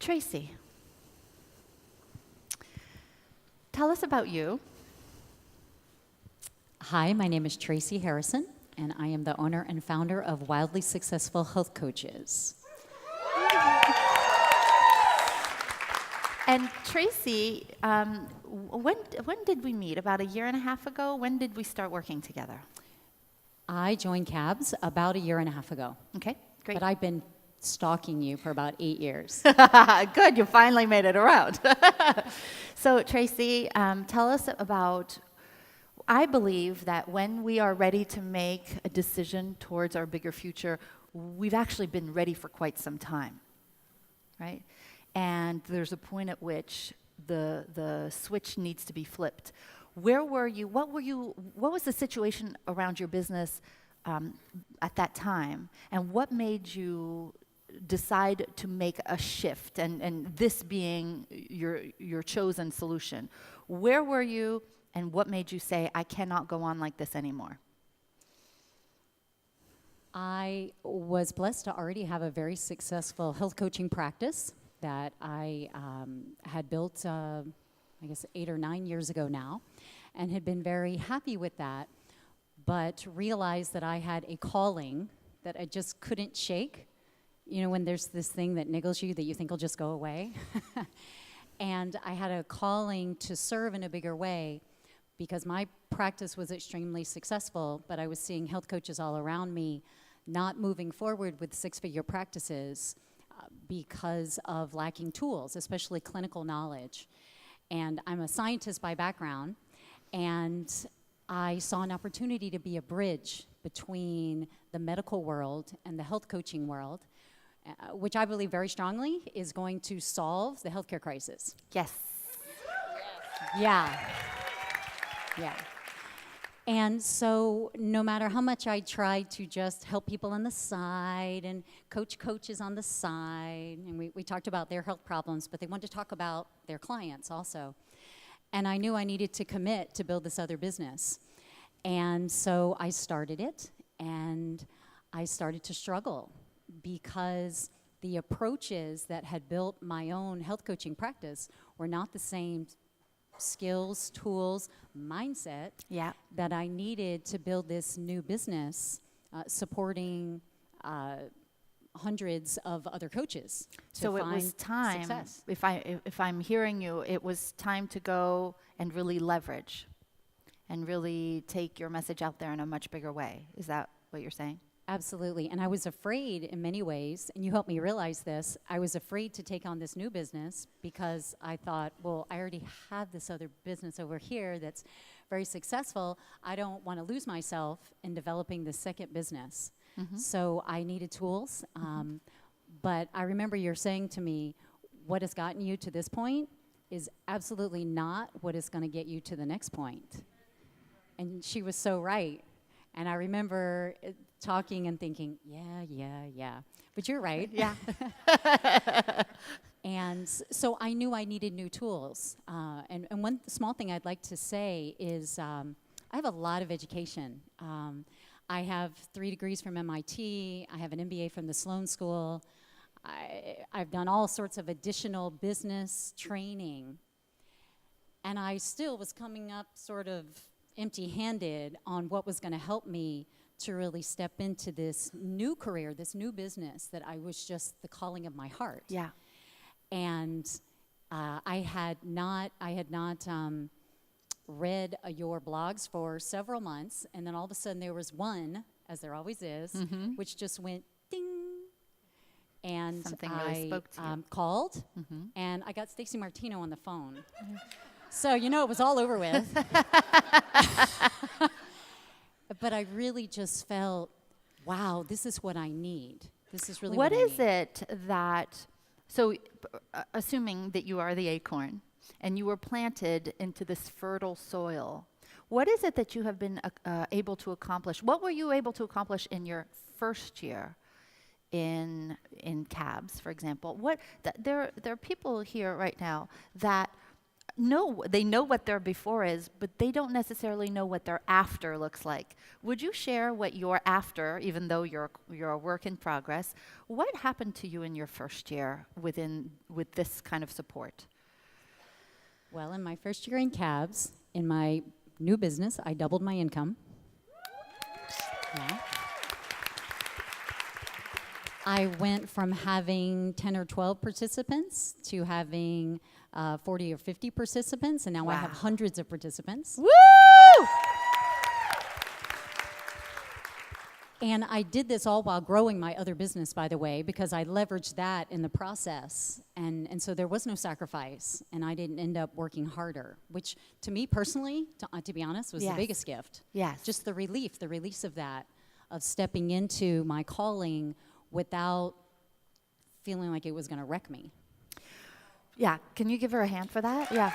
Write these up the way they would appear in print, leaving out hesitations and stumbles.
Tracy, tell us about you. Hi, my name is Tracy Harrison, and I am the owner and founder of Wildly Successful Health Coaches. And Tracy, when did we meet? About a year and a half ago? When did we start working together? I joined CABS about a year and a half ago. Okay, great. But I've been stalking you for about 8 years. Good, you finally made it around. So Tracy, tell us about, I believe that when we are ready to make a decision towards our bigger future, we've actually been ready for quite some time, right? And there's a point at which the switch needs to be flipped. Where were you? What was the situation around your business at that time? And what made you decide to make a shift, and this being your chosen solution? Where were you, and what made you say, I cannot go on like this anymore? I was blessed to already have a very successful health coaching practice that I had built, I guess, 8 or 9 years ago now, and had been very happy with that, but realized that I had a calling that I just couldn't shake. You know, when there's this thing that niggles you that you think will just go away. And I had a calling to serve in a bigger way because my practice was extremely successful, but I was seeing health coaches all around me not moving forward with six-figure practices because of lacking tools, especially clinical knowledge. And I'm a scientist by background, and I saw an opportunity to be a bridge between the medical world and the health coaching world, which I believe very strongly is going to solve the healthcare crisis. Yes. Yeah. Yeah. And so no matter how much I tried to just help people on the side and coach coaches on the side, and we talked about their health problems, but they wanted to talk about their clients also. And I knew I needed to commit to build this other business. And so I started it, and I started to struggle because the approaches that had built my own health coaching practice were not the same skills, tools, mindset that I needed to build this new business supporting hundreds of other coaches to So it find was time, success. if I'm hearing you, it was time to go and really leverage and really take your message out there in a much bigger way. Is that what you're saying? Absolutely. And I was afraid in many ways, and you helped me realize this, I was afraid to take on this new business because I thought, well, I already have this other business over here that's very successful. I don't want to lose myself in developing the second business. Mm-hmm. So I needed tools. But I remember you're saying to me, what has gotten you to this point is absolutely not what is going to get you to the next point. And she was so right. And I remember talking and thinking, yeah. But you're right. Yeah. And so I knew I needed new tools. And one small thing I'd like to say is I have a lot of education. I have 3 degrees from MIT. I have an MBA from the Sloan School. I've done all sorts of additional business training. And I still was coming up sort of empty-handed on what was going to help me to really step into this new career, this new business that I was just the calling of my heart. Yeah. And I had not read your blogs for several months, and then all of a sudden there was one, as there always is, which just went ding. And something really spoke to you. Called, and I got Stacy Martino on the phone. So, you know, it was all over with. But I really just felt, wow, this is what I need. This is really what I need. What is it that, so assuming that you are the acorn and you were planted into this fertile soil, what is it that you have been able to accomplish? What were you able to accomplish in your first year in CABS, for example? There are people here right now that they know what their before is, but they don't necessarily know what their after looks like. Would you share what your after, even though you're a work in progress, what happened to you in your first year with this kind of support? Well, in my first year in cabs, in my new business, I doubled my income. Yeah. I went from having 10 or 12 participants to having 40 or 50 participants, and now I have Wow. hundreds of participants. Woo! And I did this all while growing my other business, by the way, because I leveraged that in the process. And so there was no sacrifice, and I didn't end up working harder, which to me personally, to be honest, was Yes. the biggest gift. Yes. Just the release of that, of stepping into my calling without feeling like it was going to wreck me. Yeah. Can you give her a hand for that? Yeah.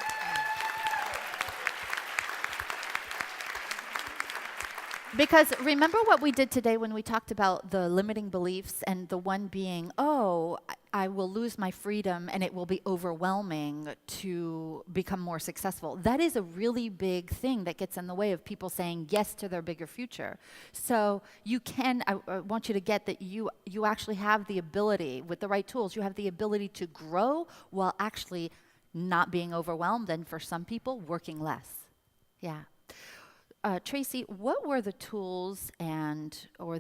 Because remember what we did today when we talked about the limiting beliefs, and the one being, oh, I will lose my freedom and it will be overwhelming to become more successful. That is a really big thing that gets in the way of people saying yes to their bigger future. So I want you to get that you actually have the ability, with the right tools, you have the ability to grow while actually not being overwhelmed, and for some people, working less. Yeah. Tracy, what were the tools or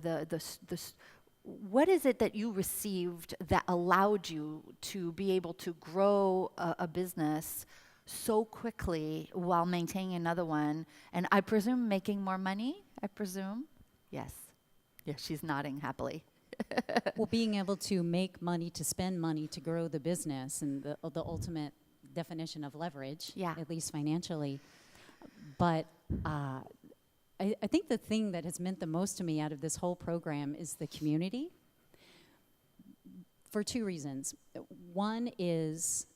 what is it that you received that allowed you to be able to grow a business so quickly while maintaining another one? And I presume making more money, I presume? Yes. Yes, she's nodding happily. Well, being able to make money, to spend money, to grow the business, and the ultimate definition of leverage, Yeah. at least financially. But I think the thing that has meant the most to me out of this whole program is the community, for two reasons. One is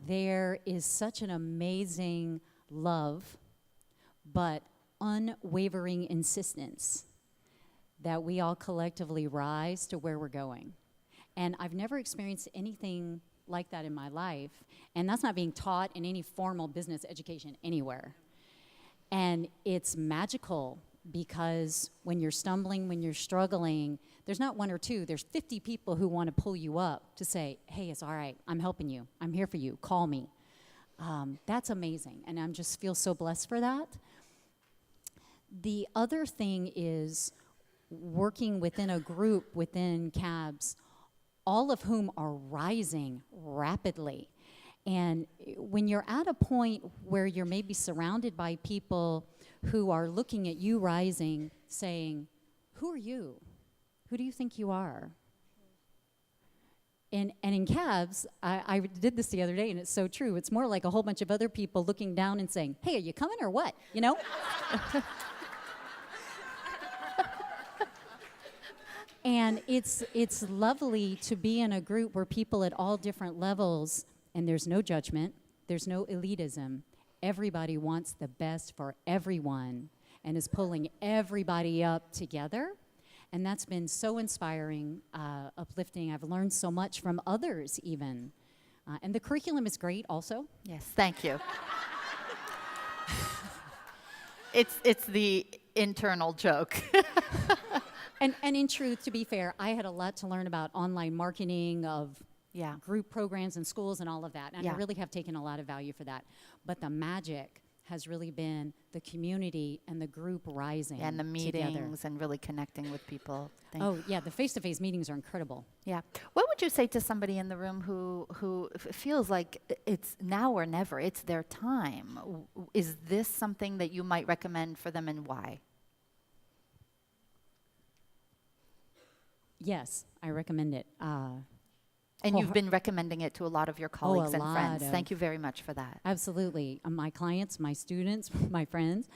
there is such an amazing love, but unwavering insistence that we all collectively rise to where we're going. And I've never experienced anything like that in my life, and that's not being taught in any formal business education anywhere. And it's magical because when you're stumbling, when you're struggling, there's not one or two, there's 50 people who want to pull you up to say, hey, it's all right, I'm helping you, I'm here for you, call me. That's amazing, and I just feel so blessed for that. The other thing is working within a group within CABS, all of whom are rising rapidly. And when you're at a point where you're maybe surrounded by people who are looking at you rising, saying, who are you? Who do you think you are? And in CABS, I did this the other day, and it's so true. It's more like a whole bunch of other people looking down and saying, hey, are you coming or what? You know? And it's lovely to be in a group where people at all different levels, and there's no judgment, there's no elitism. Everybody wants the best for everyone and is pulling everybody up together. And that's been so inspiring, uplifting. I've learned so much from others even. And the curriculum is great also. Yes, thank you. It's the internal joke. And in truth, to be fair, I had a lot to learn about online marketing, of Yeah. group programs in schools and all of that. And Yeah. I really have taken a lot of value for that. But the magic has really been the community and the group rising And the meetings together. and really connecting with people. Oh, yeah, the face-to-face meetings are incredible. Yeah. What would you say to somebody in the room who feels like it's now or never, it's their time? Is this something that you might recommend for them, and why? Yes, I recommend it. And you've been recommending it to a lot of your colleagues and lot friends. of- Thank you very much for that. Absolutely. My clients, my students, my friends.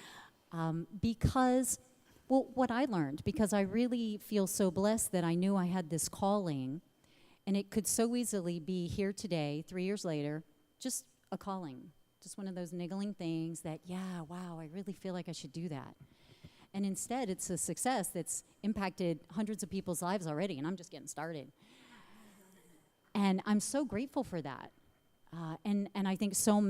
Because, well, what I learned, because I really feel so blessed that I knew I had this calling, and it could so easily be here today, 3 years later, just a calling. Just one of those niggling things that, yeah, wow, I really feel like I should do that. And instead, it's a success that's impacted hundreds of people's lives already, and I'm just getting started. And I'm so grateful for that. And I think so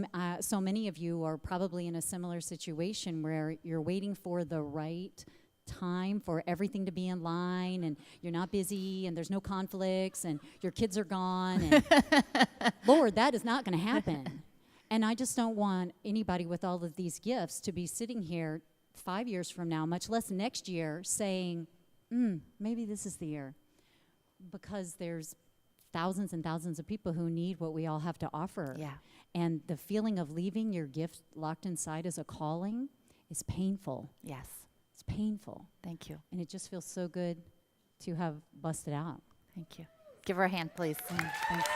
many of you are probably in a similar situation where you're waiting for the right time for everything to be in line, and you're not busy, and there's no conflicts, and your kids are gone, and Lord, that is not going to happen. And I just don't want anybody with all of these gifts to be sitting here 5 years from now, much less next year, saying, maybe this is the year. Because there's thousands and thousands of people who need what we all have to offer. Yeah. And the feeling of leaving your gift locked inside as a calling is painful. Yes. It's painful. Thank you. And it just feels so good to have busted out. Thank you. Give her a hand, please. Thanks.